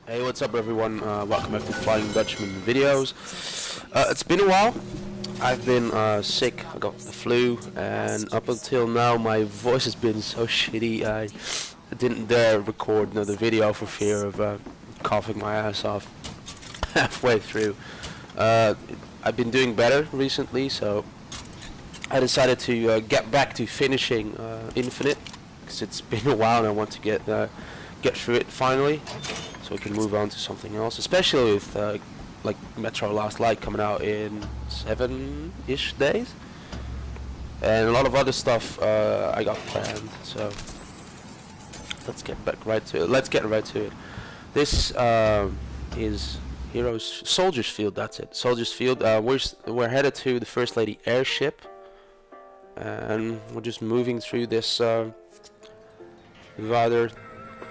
Hey, what's up everyone? Welcome back to Flying Dutchman videos. It's been a while. I've been sick. I got the flu, and up until now my voice has been so shitty I didn't dare record another video for fear of coughing my ass off halfway through. I've been doing better recently, so I decided to get back to finishing Infinite, because it's been a while and I want to get through it finally, so we can move on to something else, especially with like Metro Last Light coming out in 7-ish days, and a lot of other stuff I got planned. So let's get right to it. This is Soldiers Field. That's it, Soldiers Field. We're headed to the First Lady Airship, and we're just moving through this rather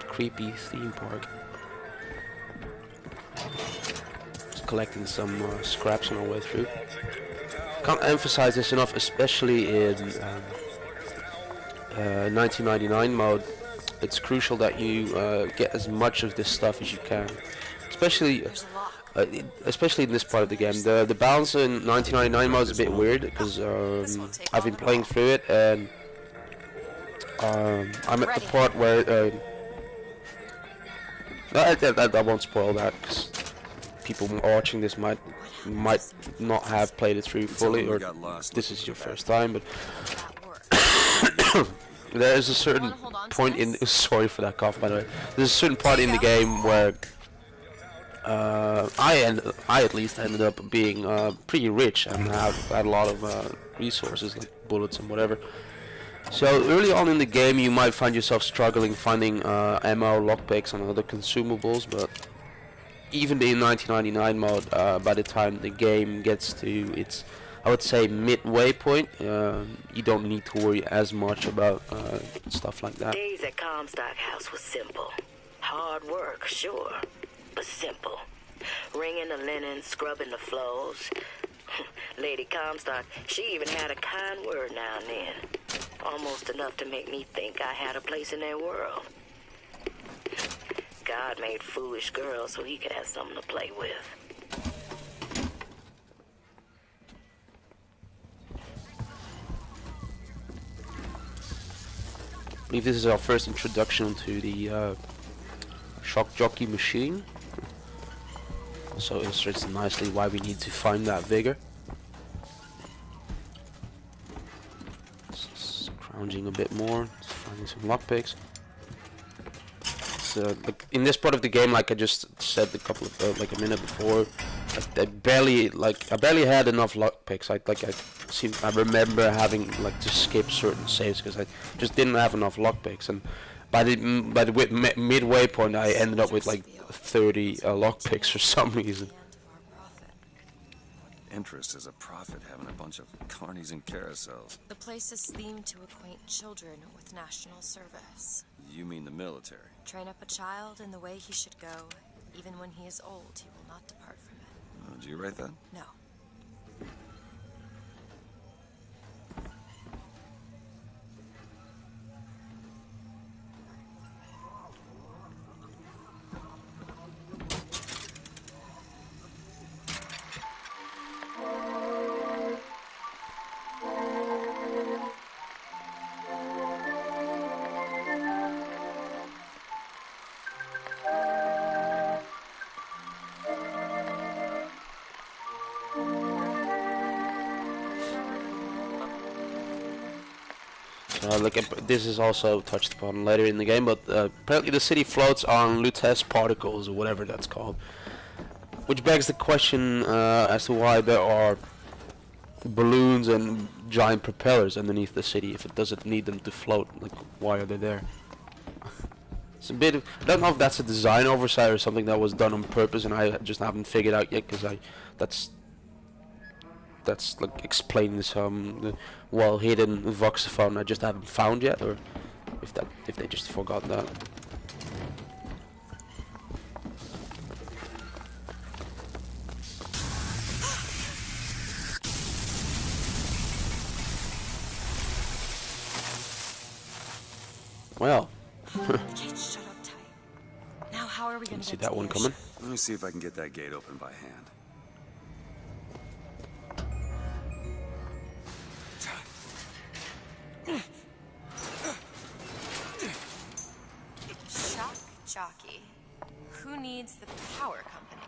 creepy theme park. Just collecting some scraps on our way through. Can't emphasize this enough, especially in 1999 mode. It's crucial that you get as much of this stuff as you can, especially in this part of the game. The balance in 1999 mode is a bit weird because I've been playing through it, and I'm at the part where I won't spoil that, because people watching this might not have played it through fully, or this is your first time. But there is a certain point in sorry for that cough, by the way. There's a certain part in the game where I at least ended up being pretty rich and had a lot of resources like bullets and whatever. So early on in the game you might find yourself struggling finding ammo, lockpicks and other consumables, but even in 1999 mode, by the time the game gets to its, I would say, midway point, you don't need to worry as much about stuff like that. Days at Comstock House was simple. Hard work, sure, but simple. Wringing the linen, scrubbing the floors. Lady Comstock, she even had a kind word now and then. Almost enough to make me think I had a place in their world. God made foolish girls so he could have something to play with. I believe this is our first introduction to the shock jockey machine. Also illustrates nicely why we need to find that Vigor. Scrounging a bit more, finding some lockpicks. So, like in this part of the game, like I just said like a minute before, I barely had enough lockpicks. I remember having to skip certain saves because I just didn't have enough lockpicks, and by the midway point I ended up with like 30 lockpicks for some reason. Interest is a profit having a bunch of carnies and carousels. The place is themed to acquaint children with national service. You mean the military? Train up a child in the way he should go. Even when he is old, he will not depart from it. Did you write that? No. This is also touched upon later in the game, but apparently the city floats on Lutece particles, or whatever that's called, which begs the question as to why there are balloons and giant propellers underneath the city if it doesn't need them to float. Like, why are they there? It's a bit of, I don't know if that's a design oversight or something that was done on purpose and I just haven't figured out yet, because that's like explaining some well hidden voxophone I just haven't found yet, or if they just forgot that. Well. Kate, shut up tight. Now how How are we going to See get that to the one airship? coming? Let me see if I can get that gate open by hand. Shock Jockey. Who needs the power company?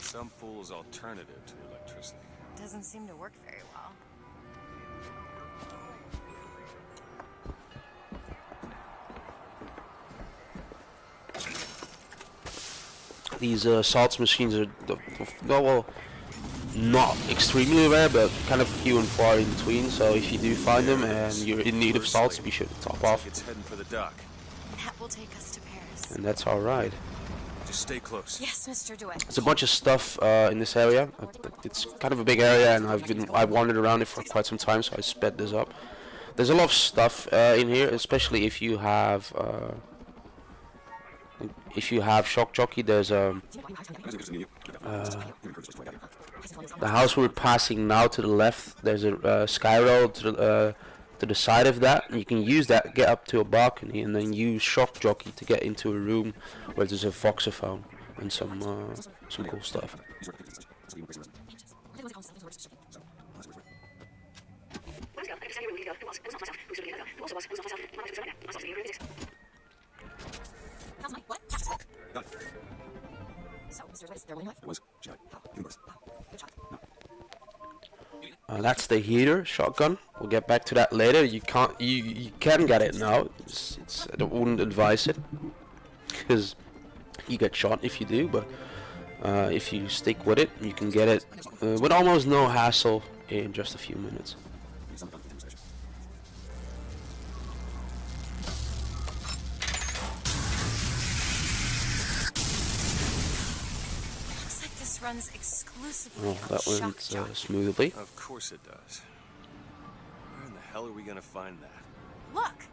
Some fool's alternative to electricity. Doesn't seem to work very well. These salts machines are, well, not extremely rare, but kind of few and far in between. So if you do find them and you're in need of salts, be sure to top off. It's heading for the dock. That will take us to Paris. And that's our ride. Just stay close. Yes, Mr. DeWitt. There's a bunch of stuff in this area. It's kind of a big area, and I've wandered around it for quite some time, so I sped this up. There's a lot of stuff in here, especially if you have Shock Jockey. There's the house we're passing now to the left. There's a sky road to the side of that. You can use that, get up to a balcony, and then use Shock Jockey to get into a room where there's a voxophone and some cool stuff. That's the heater shotgun. We'll get back to that later. You can get it now. I wouldn't advise it because you get shot if you do. But if you stick with it, you can get it with almost no hassle in just a few minutes. Runs exclusively Oh, that on went Shock Jockey. smoothly. Of course it does. Where in the hell are we gonna find that? Look!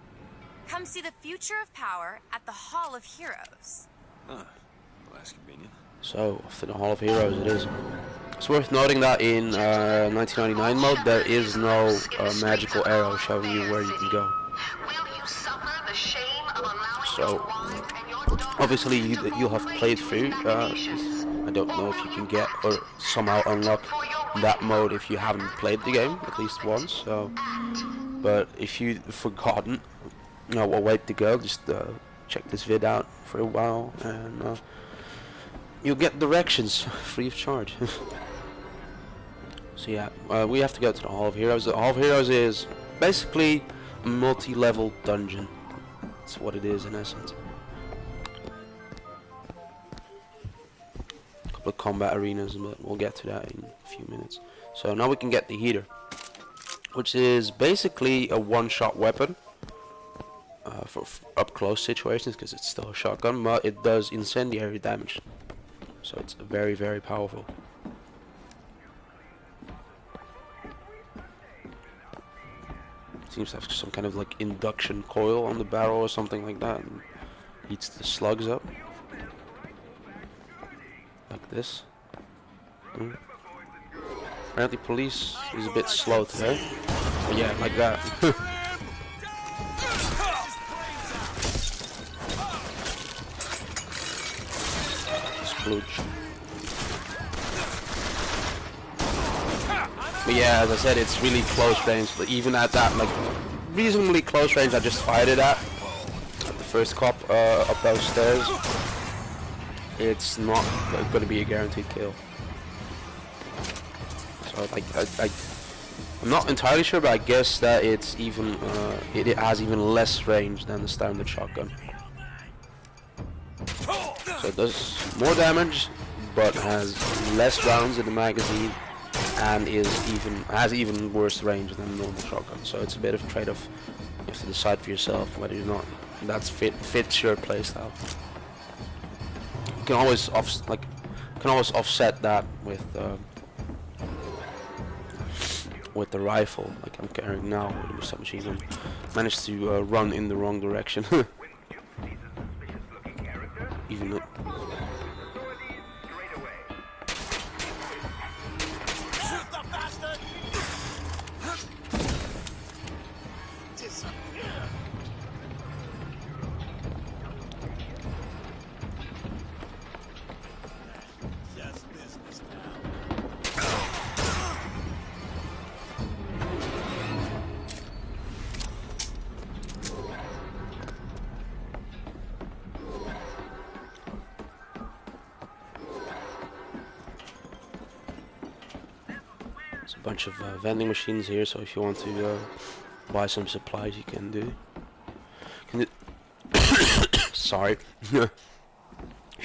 Come see the future of power at the Hall of Heroes. Huh. Well, that's convenient. So, off to the Hall of Heroes it is. It's worth noting that in 1999 mode there is no magical arrow showing you where you can go. So, obviously you'll have played through. I don't know if you can get or somehow unlock that mode if you haven't played the game at least once. So, but if you've forgotten, what way to go, just check this vid out for a while, and you'll get directions free of charge. So yeah, we have to go to the Hall of Heroes. The Hall of Heroes is basically a multi-level dungeon. That's what it is in essence. Couple of combat arenas, but we'll get to that in a few minutes. So now we can get the heater, which is basically a one-shot weapon for up-close situations, because it's still a shotgun, but it does incendiary damage. So it's very, very powerful. Seems to have some kind of like induction coil on the barrel or something like that, and heats the slugs up like this. Apparently police is a bit slow today, but yeah, like that. Splooge. But yeah, as I said, it's really close range. But even at that, like, reasonably close range I just fired it at the first cop up those stairs, it's not going to be a guaranteed kill. So like, I'm not entirely sure, but I guess that it's even it has even less range than the standard shotgun. So it does more damage, but has less rounds in the magazine, and has even worse range than a normal shotgun. So it's a bit of a trade-off. You have to decide for yourself whether or not that's fits your playstyle. You can always offset that with the rifle, like I'm carrying now with the submachine gun. Managed to run in the wrong direction. Even though There's a bunch of vending machines here, so if you want to buy some supplies, you can do. Sorry. If you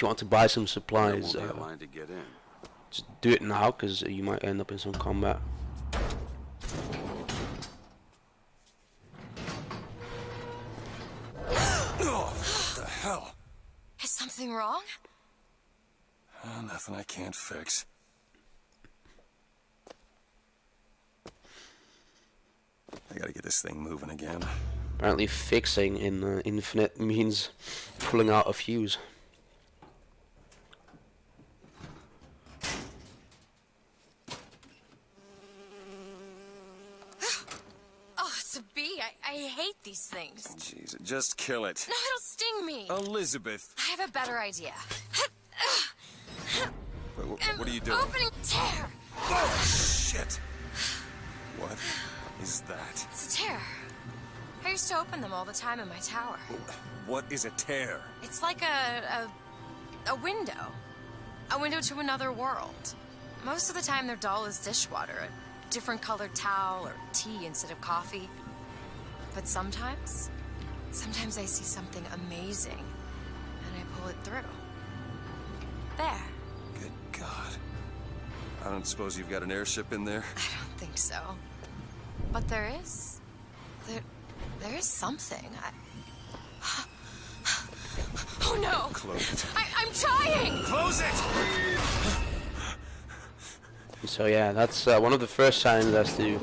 want to buy some supplies, There won't be a line to get in. just do it now, because you might end up in some combat. Oh, what the hell? Is something wrong? Nothing I can't fix. I gotta get this thing moving again. Apparently fixing in Infinite means pulling out a fuse. Oh, it's a bee. I hate these things. Jeez, just kill it. No, it'll sting me. Elizabeth! I have a better idea. Wait, what are you doing? Opening tear. Oh, shit! What is that? It's a tear. I used to open them all the time in my tower. What is a tear? It's like a window. A window to another world. Most of the time they're dull as dishwater, a different colored towel or tea instead of coffee. But sometimes I see something amazing and I pull it through. There. Good God. I don't suppose you've got an airship in there? I don't think so. But there is. There is something. Oh no! Close it. I'm trying! Close it! So yeah, that's one of the first signs as to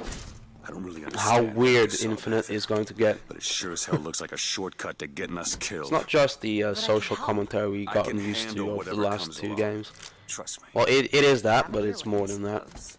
I don't really how understand weird this, Infinite is going to get. but it sure as hell looks like a shortcut to getting us killed. It's not just the I social can help. commentary we've I gotten can used to handle over the whatever last comes 2 along. games. Trust me. Well, it is that, I'm but here it's when more I than that. suppose.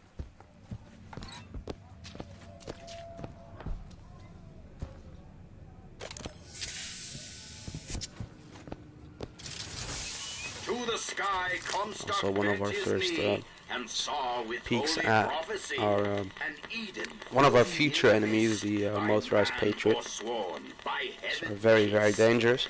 To the sky, Comstock Also one of our bent his first knee and saw with peeks holy at prophecy our an Eden one of our floating future in enemies, space the by motorized man Patriot. forsworn, by They're heaven very, very peace. dangerous.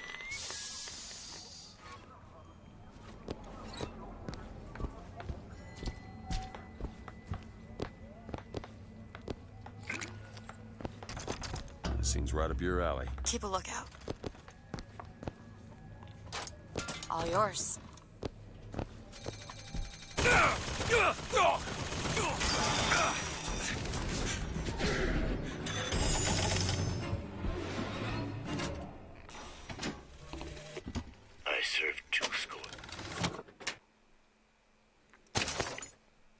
Seems right up your alley. Keep a lookout. All yours. I served 2 score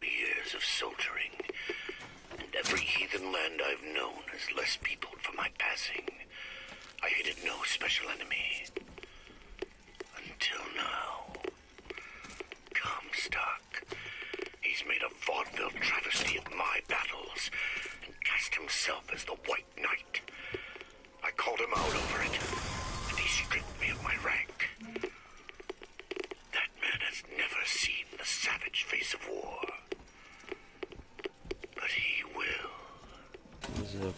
years of soldiering, and every heathen land I've known is less peopled for my passing. I hated no special enemy. Until now. Comstock. He's made a vaudeville travesty of my battles and cast himself as the White Knight. I called him out over it, and he stripped me of my rank. That man has never seen the savage face of war. But he will. Is a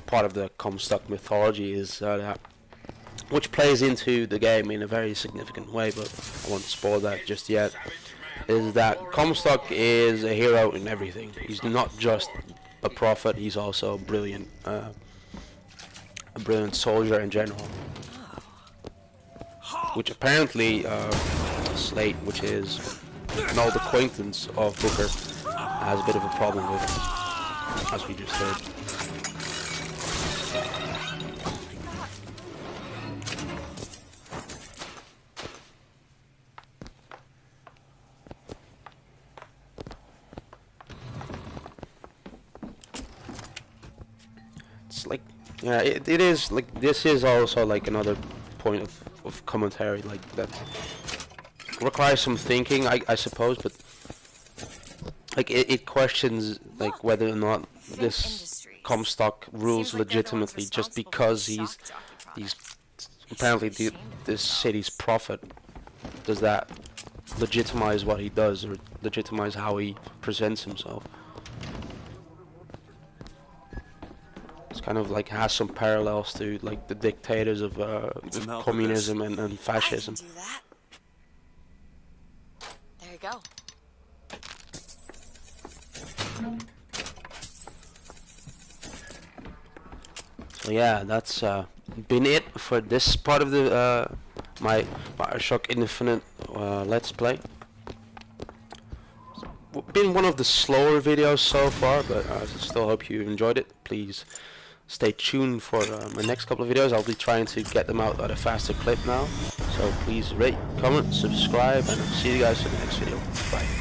part of the Comstock mythology is that, which plays into the game in a very significant way, but I won't spoil that just yet, is that Comstock is a hero in everything. He's not just a prophet, he's also a brilliant soldier in general. Which apparently Slate, which is an old acquaintance of Booker, has a bit of a problem with, as we just heard. It's like, yeah, it is like, this is also like another point of commentary like that requires some thinking, I suppose, but like it questions like whether or not this Comstock rules legitimately just because he's apparently this city's prophet. Does that legitimize what he does, or legitimize how he presents himself? It's kind of like has some parallels to like the dictators of communism and fascism. I can do that. There you go. So yeah, that's been it for this part of the my Bioshock Infinite Let's Play. Been one of the slower videos so far, but I still hope you enjoyed it. Please stay tuned for my next couple of videos. I'll be trying to get them out at a faster clip now. So please rate, comment, subscribe, and I'll see you guys in the next video. Bye.